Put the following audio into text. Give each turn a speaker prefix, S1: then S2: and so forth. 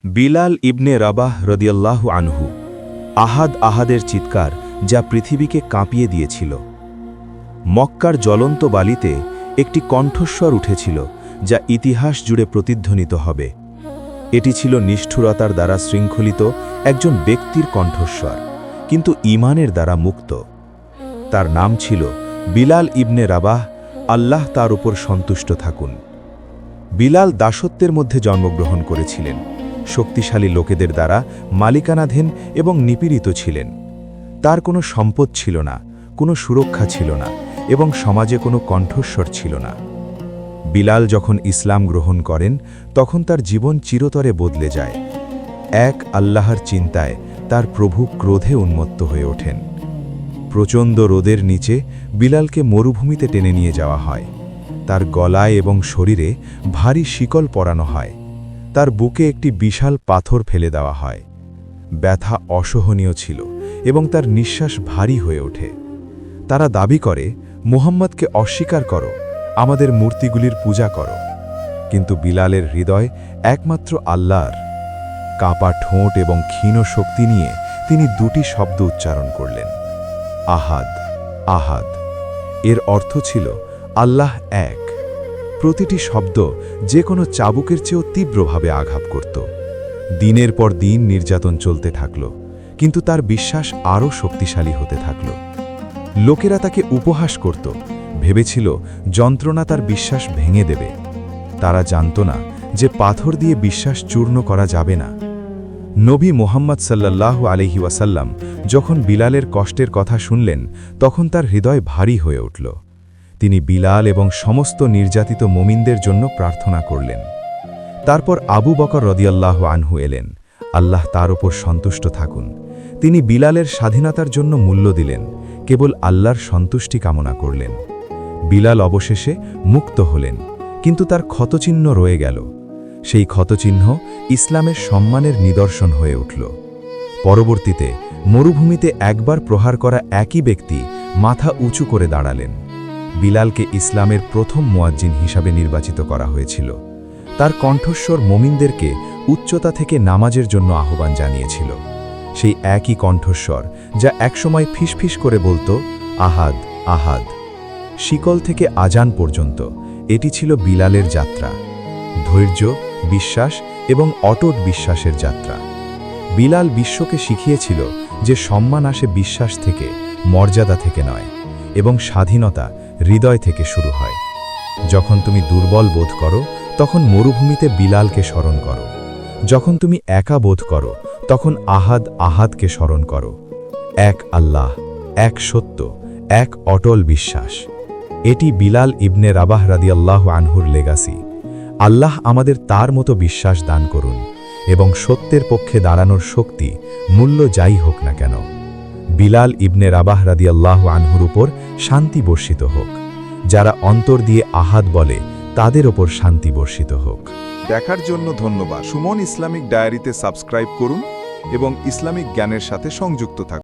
S1: বিলাল ইবনে রাবাহ রদিয়াল্লাহু আনহু। আহাদ আহাদের চিৎকার যা পৃথিবীকে কাঁপিয়ে দিয়েছিল। মক্কার জ্বলন্ত বালিতে একটি কণ্ঠস্বর উঠেছিল যা ইতিহাস জুড়ে প্রতিধ্বনিত হবে। এটি ছিল নিষ্ঠুরতার দ্বারা শৃঙ্খলিত একজন ব্যক্তির কণ্ঠস্বর, কিন্তু ঈমানের দ্বারা মুক্ত। তার নাম ছিল বিলাল ইবনে রাবাহ, আল্লাহ তার উপর সন্তুষ্ট থাকুন। বিলাল দাসত্বের মধ্যে জন্মগ্রহণ করেছিলেন, শক্তিশালী লোকেদের দ্বারা মালিকানাধীন এবং নিপীড়িত ছিলেন। তার কোনো সম্পদ ছিল না, কোনো সুরক্ষা ছিল না এবং সমাজে কোনো কণ্ঠস্বর ছিল না। বিলাল যখন ইসলাম গ্রহণ করেন তখন তার জীবন চিরতরে বদলে যায়। এক আল্লাহর চিন্তায় তার প্রভু ক্রোধে উন্মত্ত হয়ে ওঠেন। প্রচণ্ড রোদের নিচে বিলালকে মরুভূমিতে টেনে নিয়ে যাওয়া হয়। তার গলায় এবং শরীরে ভারী শিকল পরানো হয়। তার বুকে একটি বিশাল পাথর ফেলে দেওয়া হয়। ব্যথা অসহনীয় ছিল এবং তার নিঃশ্বাস ভারী হয়ে ওঠে। তারা দাবি করে, মুহাম্মদকে অস্বীকার করো, আমাদের মূর্তিগুলির পূজা করো। কিন্তু বিলালের হৃদয় একমাত্র আল্লাহর। কাপা ঠোঁট এবং ক্ষীণ শক্তি নিয়ে তিনি দুটি শব্দ উচ্চারণ করলেন, আহাদ, আহাদ। এর অর্থ ছিল আল্লাহ এক। প্রতিটি শব্দ যে কোনো চাবুকের চেয়েও তীব্রভাবে আঘাত করত। দিনের পর দিন নির্যাতন চলতে থাকল, কিন্তু তার বিশ্বাস আরও শক্তিশালী হতে থাকল। লোকেরা তাকে উপহাস করত, ভেবেছিল যন্ত্রণা তার বিশ্বাস ভেঙে দেবে। তারা জানত না যে পাথর দিয়ে বিশ্বাস চূর্ণ করা যাবে না। নবী মুহাম্মদ সাল্লাল্লাহু আলাইহি ওয়াসাল্লাম যখন বিলালের কষ্টের কথা শুনলেন তখন তার হৃদয় ভারী হয়ে উঠল। তিনি বিলাল এবং সমস্ত নির্যাতিত মুমিনদের জন্য প্রার্থনা করলেন। তারপর আবু বকর রদিয়াল্লাহু আনহু এলেন, আল্লাহ তার ওপর সন্তুষ্ট থাকুন। তিনি বিলালের স্বাধীনতার জন্য মূল্য দিলেন, কেবল আল্লাহর সন্তুষ্টি কামনা করলেন। বিলাল অবশেষে মুক্ত হলেন, কিন্তু তার ক্ষতচিহ্ন রয়ে গেল। সেই ক্ষতচিহ্ন ইসলামের সম্মানের নিদর্শন হয়ে উঠল। পরবর্তীতে মরুভূমিতে একবার প্রহার করা একই ব্যক্তি মাথা উঁচু করে দাঁড়ালেন। বিলালকে ইসলামের প্রথম মুয়াজ্জিন হিসাবে নির্বাচিত করা হয়েছিল। তার কণ্ঠস্বর মুমিনদেরকে উচ্চতা থেকে নামাজের জন্য আহ্বান জানিয়েছিল। সেই একই কণ্ঠস্বর যা একসময় ফিসফিস করে বলতো, আহাদ, আহাদ। শিকল থেকে আজান পর্যন্ত এটি ছিল বিলালের যাত্রা। ধৈর্য, বিশ্বাস এবং অটট বিশ্বাসের যাত্রা। বিলাল বিশ্বকে শিখিয়েছিল যে সম্মান আসে বিশ্বাস থেকে, মর্যাদা থেকে নয়, এবং স্বাধীনতা হৃদয় থেকে শুরু হয়। যখন তুমি দুর্বল বোধ করো তখন মরুভূমিতে বিলালকে স্মরণ করো। যখন তুমি একা বোধ করো তখন আহাদ, আহাদকে স্মরণ করো। এক আল্লাহ, এক সত্য, এক অটল বিশ্বাস। এটি বিলাল ইবনে রাবাহ রাদিয়াল্লাহু আনহুর লেগাসি। আল্লাহ আমাদের তার মতো বিশ্বাস দান করুন এবং সত্যের পক্ষে দাঁড়ানোর শক্তি, মূল্য যাই হোক না কেন। বিলাল ইবনে রাবাহ রাদিয়াল্লাহু আনহুর উপর শান্তি বর্ষিত হোক। যারা অন্তর দিয়ে আহাদ বলে তাদের ওপর শান্তি বর্ষিত হোক।
S2: দেখার জন্য ধন্যবাদ। সুমন ইসলামিক ডায়েরিতে সাবস্ক্রাইব করুন এবং ইসলামিক জ্ঞানের সাথে সংযুক্ত থাকুন।